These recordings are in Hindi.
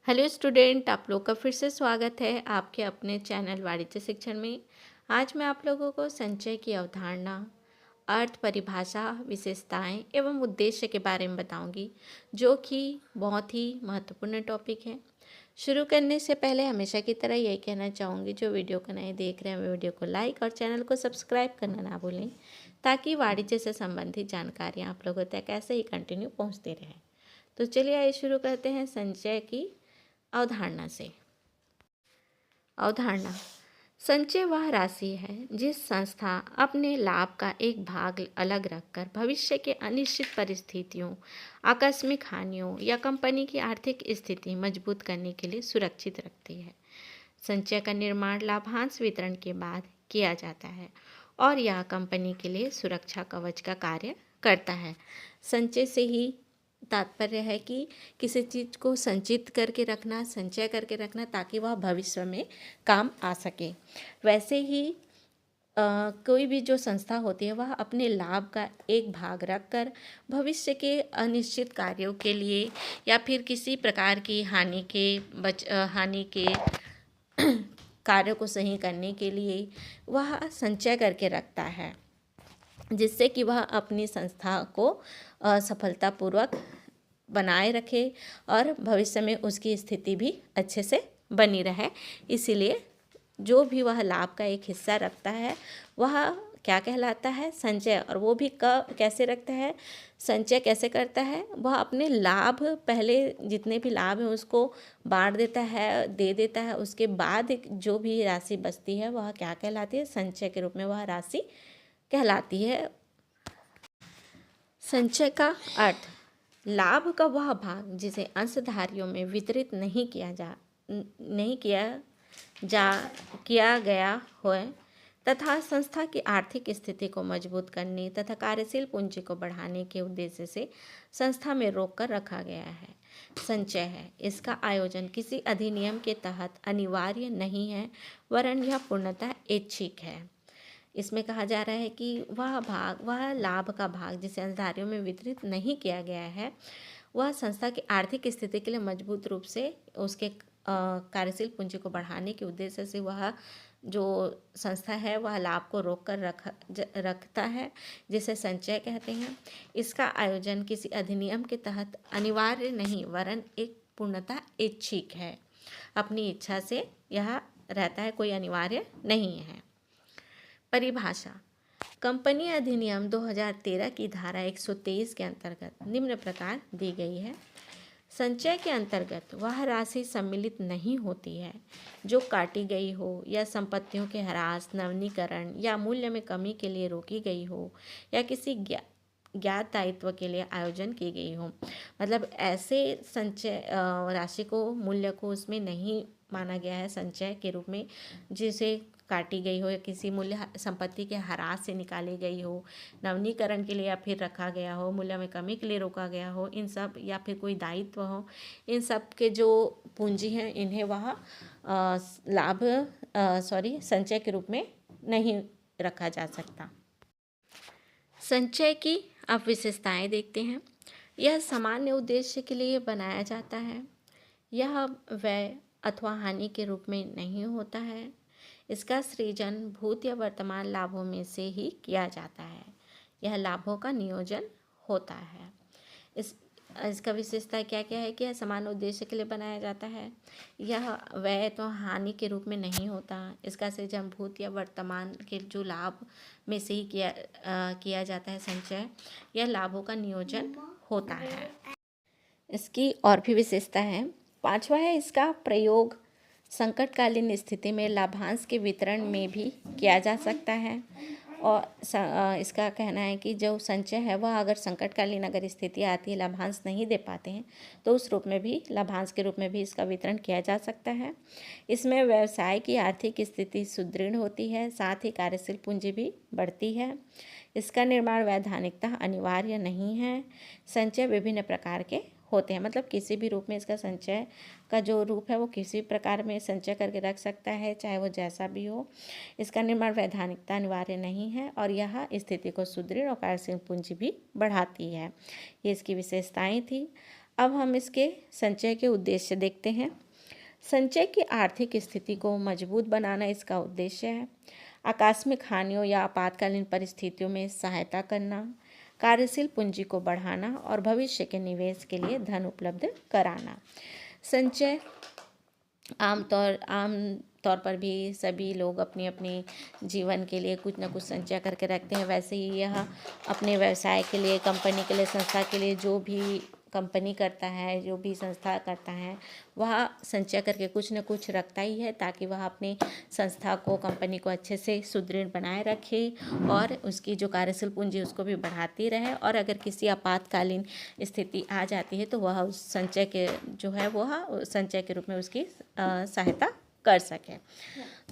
हेलो स्टूडेंट, आप लोग का फिर से स्वागत है आपके अपने चैनल वाणिज्य शिक्षण में। आज मैं आप लोगों को संचय की अवधारणा, अर्थ, परिभाषा, विशेषताएं एवं उद्देश्य के बारे में बताऊंगी, जो कि बहुत ही महत्वपूर्ण टॉपिक है। शुरू करने से पहले हमेशा की तरह यही कहना चाहूँगी, जो वीडियो को नए देख रहे हैं वीडियो को लाइक और चैनल को सब्सक्राइब करना ना भूलें, ताकि वाणिज्य से संबंधित जानकारियाँ आप लोगों तक ऐसे ही कंटिन्यू पहुँचती रहें। तो चलिए आइए शुरू करते हैं संचय की अवधारणा से। अवधारणा: संचय वह राशि है जिस संस्था अपने लाभ का एक भाग अलग रखकर भविष्य के अनिश्चित परिस्थितियों, आकस्मिक हानियों या कंपनी की आर्थिक स्थिति मजबूत करने के लिए सुरक्षित रखती है। संचय का निर्माण लाभांश वितरण के बाद किया जाता है और यह कंपनी के लिए सुरक्षा कवच का कार्य करता है। संचय से ही तात्पर्य है कि किसी चीज़ को संचित करके रखना, संचय करके रखना, ताकि वह भविष्य में काम आ सके। वैसे ही कोई भी जो संस्था होती है वह अपने लाभ का एक भाग रखकर भविष्य के अनिश्चित कार्यों के लिए या फिर किसी प्रकार की हानि के कार्यों को सही करने के लिए वह संचय करके रखता है, जिससे कि वह अपनी संस्था को सफलतापूर्वक बनाए रखे और भविष्य में उसकी स्थिति भी अच्छे से बनी रहे। इसीलिए जो भी वह लाभ का एक हिस्सा रखता है वह क्या कहलाता है? संचय। और वो भी कैसे रखता है, संचय कैसे करता है? वह अपने लाभ, पहले जितने भी लाभ हैं उसको बांट देता है, दे देता है। उसके बाद जो भी राशि बचती है वह क्या कहलाती है? संचय के रूप में वह राशि कहलाती है। संचय का अर्थ: लाभ का वह भाग जिसे अंशधारियों में वितरित नहीं किया गया हो तथा संस्था की आर्थिक स्थिति को मजबूत करने तथा कार्यशील पूंजी को बढ़ाने के उद्देश्य से संस्था में रोक कर रखा गया है, संचय है। इसका आयोजन किसी अधिनियम के तहत अनिवार्य नहीं है, वरन यह पूर्णतः ऐच्छिक है। इसमें कहा जा रहा है कि वह लाभ का भाग जिसे अंशधारियों में वितरित नहीं किया गया है, वह संस्था की आर्थिक स्थिति के लिए मजबूत रूप से उसके कार्यशील पूंजी को बढ़ाने के उद्देश्य से वह जो संस्था है वह लाभ को रोक कर रखता है, जिसे संचय कहते हैं। इसका आयोजन किसी अधिनियम के तहत अनिवार्य नहीं, वरन एक पूर्णतः ऐच्छिक है। अपनी इच्छा से यह रहता है, कोई अनिवार्य नहीं है। परिभाषा: कंपनी अधिनियम 2013 की धारा 123 के अंतर्गत निम्न प्रकार दी गई है। संचय के अंतर्गत वह राशि सम्मिलित नहीं होती है जो काटी गई हो या संपत्तियों के ह्रास, नवीनीकरण या मूल्य में कमी के लिए रोकी गई हो या किसी ज्ञात दायित्व के लिए आयोजन की गई हो। मतलब ऐसे संचय राशि को, मूल्य को उसमें नहीं माना गया है संचय के रूप में, जिसे काटी गई हो या किसी मूल्य संपत्ति के ह्रास से निकाली गई हो, नवीनीकरण के लिए या फिर रखा गया हो, मूल्य में कमी के लिए रोका गया हो, इन सब, या फिर कोई दायित्व हो, इन सब के जो पूंजी हैं इन्हें वह संचय के रूप में नहीं रखा जा सकता। संचय की अब विशेषताएं देखते हैं। यह सामान्य उद्देश्य के लिए बनाया जाता है। यह व्यय अथवा हानि के रूप में नहीं होता है। इसका सृजन भूत या वर्तमान लाभों में से ही किया जाता है। यह लाभों का नियोजन होता है। इसका विशेषता क्या क्या है कि यह समान उद्देश्य के लिए बनाया जाता है। यह व्यय तो हानि के रूप में नहीं होता। इसका सृजन भूत या वर्तमान के जो लाभ में से ही किया जाता है संचय। यह लाभों का नियोजन होता है। इसकी और भी विशेषता है। 5वां है, इसका प्रयोग संकटकालीन स्थिति में लाभांश के वितरण में भी किया जा सकता है। और इसका कहना है कि जो संचय है वह अगर संकटकालीन अगर स्थिति आती है, लाभांश नहीं दे पाते हैं, तो उस रूप में भी, लाभांश के रूप में भी इसका वितरण किया जा सकता है। इसमें व्यवसाय की आर्थिक स्थिति सुदृढ़ होती है, साथ ही कार्यशील पूंजी भी बढ़ती है। इसका निर्माण वैधानिकता अनिवार्य नहीं है। संचय विभिन्न प्रकार के होते हैं, मतलब किसी भी रूप में इसका संचय का जो रूप है वो किसी प्रकार में संचय करके रख सकता है, चाहे वो जैसा भी हो। इसका निर्माण वैधानिकता अनिवार्य नहीं है और यह स्थिति को सुदृढ़ और कार्यशील पूंजी भी बढ़ाती है। ये इसकी विशेषताएं थी। अब हम इसके संचय के उद्देश्य देखते हैं। संचय की आर्थिक स्थिति को मजबूत बनाना इसका उद्देश्य है। आकस्मिक हानियों या आपातकालीन परिस्थितियों में सहायता करना, कार्यशील पूंजी को बढ़ाना और भविष्य के निवेश के लिए धन उपलब्ध कराना। संचय आम तौर पर भी सभी लोग अपनी अपनी जीवन के लिए कुछ न कुछ संचय करके रखते हैं। वैसे ही यह अपने व्यवसाय के लिए, कंपनी के लिए, संस्था के लिए, जो भी कंपनी करता है, जो भी संस्था करता है, वह संचय करके कुछ न कुछ रखता ही है, ताकि वह अपनी संस्था को, कंपनी को अच्छे से सुदृढ़ बनाए रखे और उसकी जो कार्यशील पूंजी उसको भी बढ़ाती रहे। और अगर किसी आपातकालीन स्थिति आ जाती है तो वह उस संचय के जो है वह संचय के रूप में उसकी सहायता कर सके।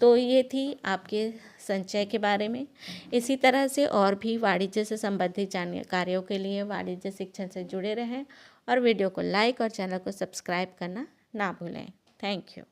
तो ये थी आपके संचय के बारे में। इसी तरह से और भी वाणिज्य से संबंधित जानकारियों के लिए वाणिज्य शिक्षण से जुड़े रहें और वीडियो को लाइक और चैनल को सब्सक्राइब करना ना भूलें। Thank you.